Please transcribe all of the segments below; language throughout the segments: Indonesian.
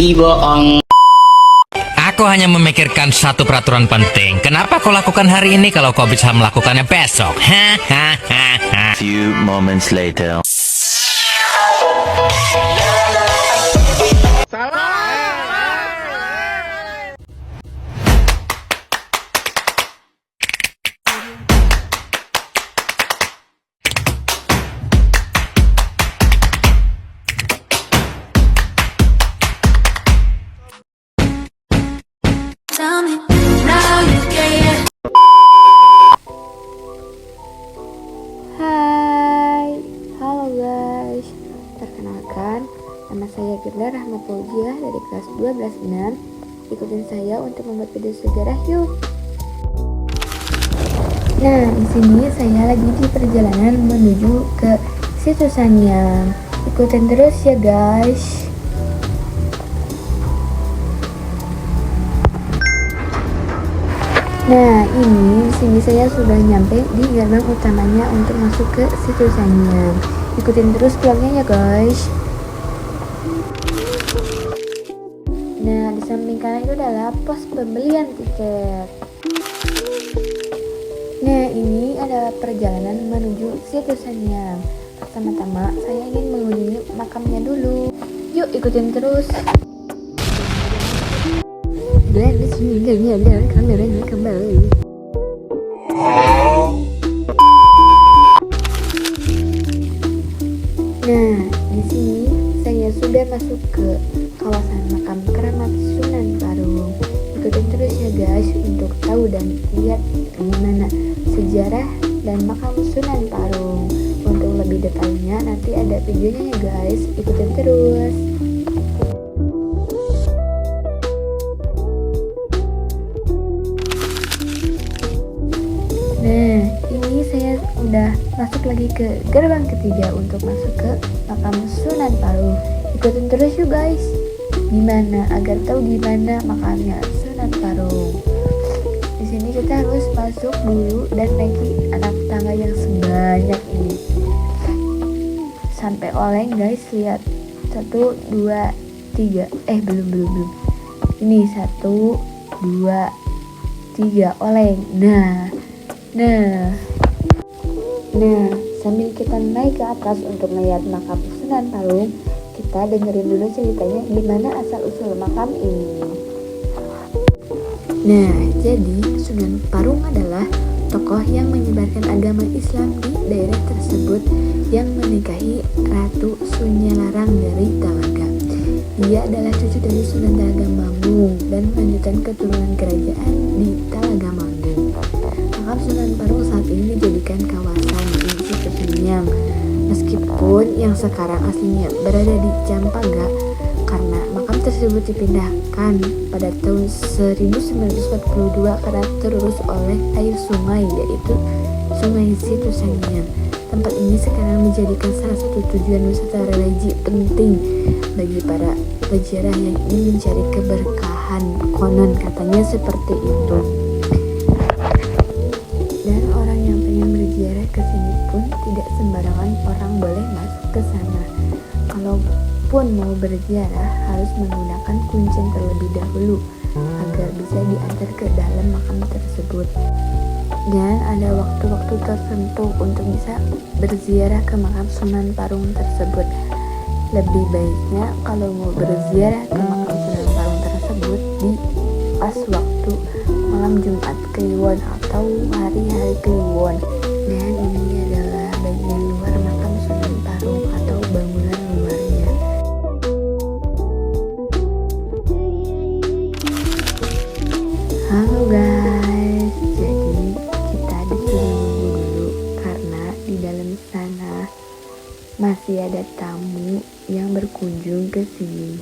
bohong. Aku hanya memikirkan satu peraturan penting. Kenapa kau lakukan hari ini kalau kau bisa melakukannya besok? Few moments later. Hai, halo guys. Perkenalkan, nama saya Girda Rahmat Fauziah dari kelas 12-6. Ikutin saya untuk membuat video sejarah yuk. Nah, di sini saya lagi di perjalanan menuju ke Situ Sangiang. Ikutin terus ya guys. Nah, ini di sini saya sudah nyampe di gerbang utamanya untuk masuk ke Situ Sangiang. Ikutin terus vlognya ya guys. Nah, di samping kanan itu adalah pos pembelian tiket. Nah, ini adalah perjalanan menuju Situ Sangiang. Pertama-tama saya ingin mengunjungi makamnya dulu. Yuk ikutin terus. Dan di sini ada kameranya kembali. Nah, di sini saya sudah masuk ke kawasan makam keramat Sunan Parung. Ikutin terus ya guys untuk tahu dan lihat gimana sejarah dan makam Sunan Parung. Untuk lebih detailnya nanti ada videonya ya guys. Ikutin terus. Nah, ini saya udah masuk lagi ke gerbang ketiga untuk masuk ke makam Sunan Parung. Ikutin terus yuk guys. Gimana agar tahu gimana makamnya Sunan Parung. Di sini kita harus masuk dulu dan naiki anak tangga yang sebanyak ini. Sampai oleng guys, lihat. 1, 2, 3. Belum. Ini 1, 2, 3 oleng. Nah, sambil kita naik ke atas untuk melihat makam Sunan Parung, kita dengerin dulu ceritanya gimana asal-usul makam ini. Nah, jadi Sunan Parung adalah tokoh yang menyebarkan agama Islam di daerah tersebut yang menikahi Ratu Sunyalarang dari Talaga. Dia adalah cucu dari Sunan Talaga Manggung dan melanjutkan keturunan kerajaan di Talaga Manggung. Makam Sunan Parung saat ini dijadikan kawasan di Situ Sangiang, meskipun yang sekarang aslinya berada di Campaga, karena makam tersebut dipindahkan pada tahun 1942 karena terurus oleh air sungai, yaitu Sungai Situ Sangiang. Tempat ini sekarang dijadikan salah satu tujuan wisata religi penting bagi para peziarah yang ingin mencari keberkahan. Konon katanya seperti itu. Dan orang yang pengen berziarah ke sini pun tidak sembarangan orang boleh masuk ke sana. Kalaupun mau berziarah harus menggunakan kuncen terlebih dahulu agar bisa diantar ke dalam makam tersebut. Dan ada waktu-waktu tertentu untuk bisa berziarah ke makam Sunan Parung tersebut. Lebih baiknya kalau mau berziarah ke makam Sunan Parung tersebut di pas waktu malam Jumat Kliwon atau hari-hari Kliwon. Dan ini adalah bagian luar makam Sunan Parung atau bangunan luarnya. Halo guys, jadi kita disuruh nunggu dulu karena di dalam sana masih ada tamu yang berkunjung ke sini.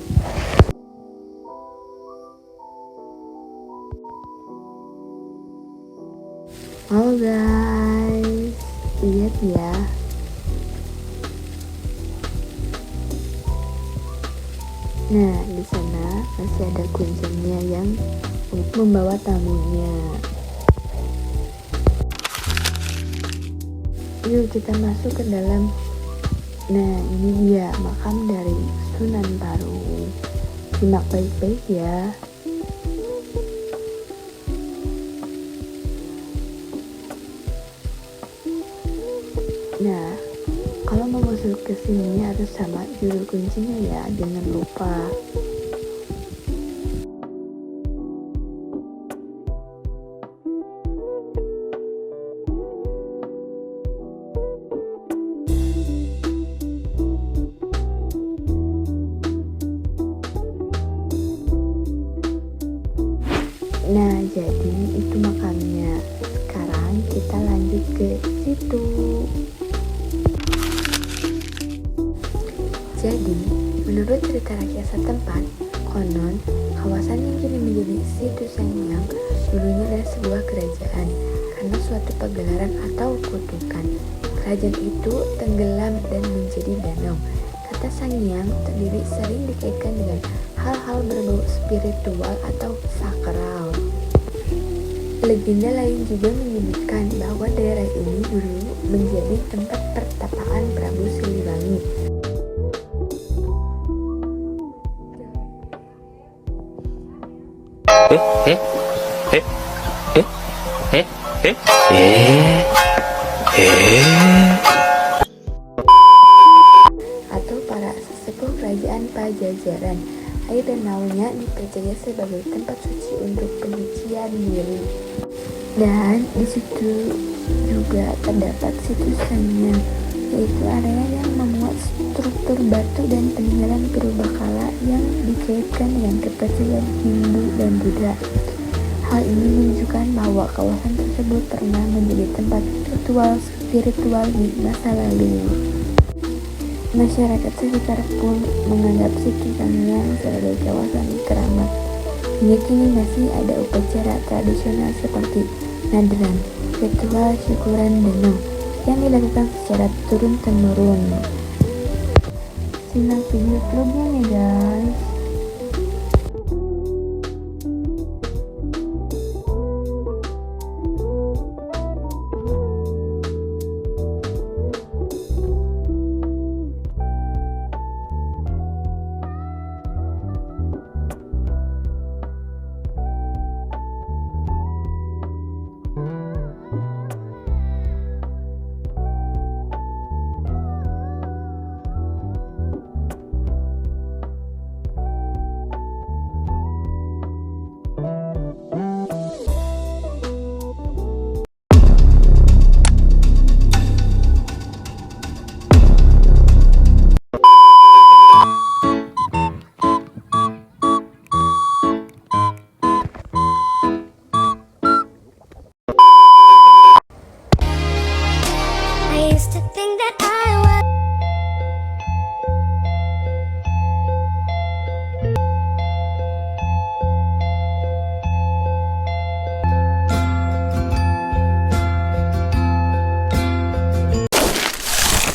Halo guys, lihat ya. Nah, di sana masih ada kuncinya yang untuk membawa tamunya. Yuk kita masuk ke dalam. Nah, ini dia makam dari Sunan Parung. Simak baik-baik ya. Nah, kalau mau masuk ke sini harus sama juru kuncinya ya, jangan lupa. Nah, jadi itu makamnya. Sekarang kita lanjut ke situ. Jadi, menurut cerita rakyat setempat, konon kawasan yang kini menjadi situ Sangiang dulunya adalah sebuah kerajaan karena suatu pagelaran atau kutukan. Kerajaan itu tenggelam dan menjadi danau. Kata Sangiang terdiri sering dikaitkan dengan hal-hal berbau spiritual atau sakral. Legenda lain juga menyebutkan bahwa daerah ini dulu menjadi tempat pertapaan Prabu Siliwangi. Atau para sesepuh kerajaan Pajajaran. Air danaunya dipercaya sebagai tempat suci untuk penyucian diri. Dan di situ juga terdapat situs Sangiang, yaitu area yang memuat struktur batu dan peninggalan purbakala yang dikaitkan dengan kepercayaan Hindu dan Buddha. Hal ini menunjukkan bahwa kawasan tersebut pernah menjadi tempat ritual spiritual di masa lalu. Masyarakat sekitar pun menganggap situs Sangiang sebagai kawasan keramat. Hingga kini masih ada upacara tradisional seperti nadran, ritual syukuran danau, yang dilakukan secara turun-temurun. Simak video vlognya ya guys. I used to think that I was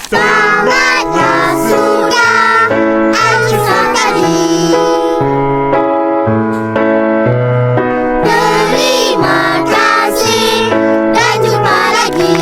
Saatnya sudah akhir tadi. Terima kasih dan jumpa lagi.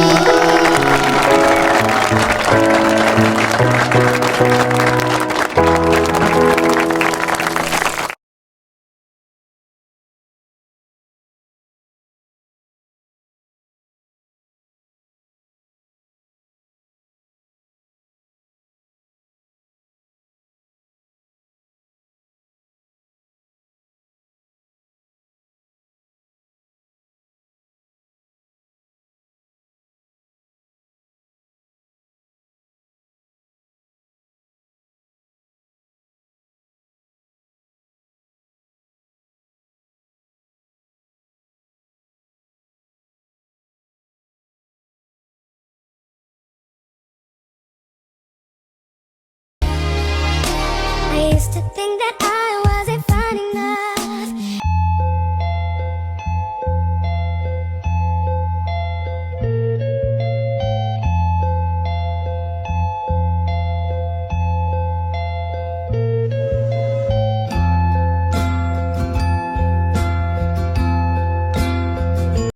I used to think that I